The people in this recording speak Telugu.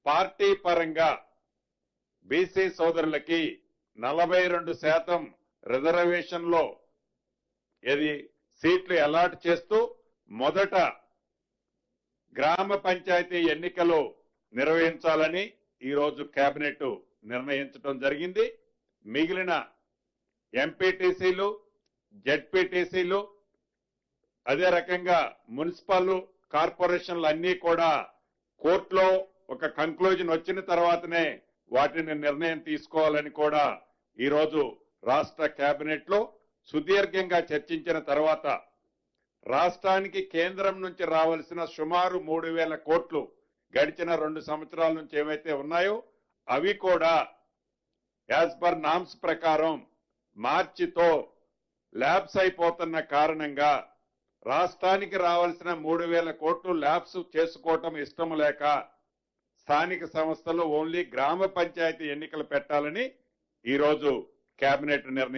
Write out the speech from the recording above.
పార్టీ పరంగా బీసీ సోదరులకి 42% రిజర్వేషన్లో సీట్లు అలాట్ చేస్తూ మొదట గ్రామ పంచాయతీ ఎన్నికలు నిర్వహించాలని ఈరోజు కేబినెట్ నిర్ణయించడం జరిగింది. మిగిలిన ఎంపీటీసీలు, జెడ్పీటీసీలు, అదే రకంగా మున్సిపల్ కార్పొరేషన్లు అన్నీ కూడా కోర్టులో ఒక కంక్లూజన్ వచ్చిన తర్వాతనే వాటిని నిర్ణయం తీసుకోవాలని కూడా ఈరోజు రాష్ట్ర కేబినెట్ లో సుదీర్ఘంగా చర్చించిన తర్వాత రాష్ట్రానికి కేంద్రం నుంచి రావాల్సిన సుమారు 3,000 కోట్లు గడిచిన 2 సంవత్సరాల నుంచి ఏవైతే ఉన్నాయో అవి కూడా యాజ్ పర్ నామ్స్ ప్రకారం మార్చితో ల్యాబ్స్ అయిపోతున్న కారణంగా రాష్ట్రానికి రావాల్సిన 3,000 కోట్లు ల్యాబ్స్ చేసుకోవటం ఇష్టం లేక స్థానిక సంస్థలు ఓన్లీ గ్రామ పంచాయతీ ఎన్నికలు పెట్టాలని ఈరోజు కేబినెట్ నిర్ణయం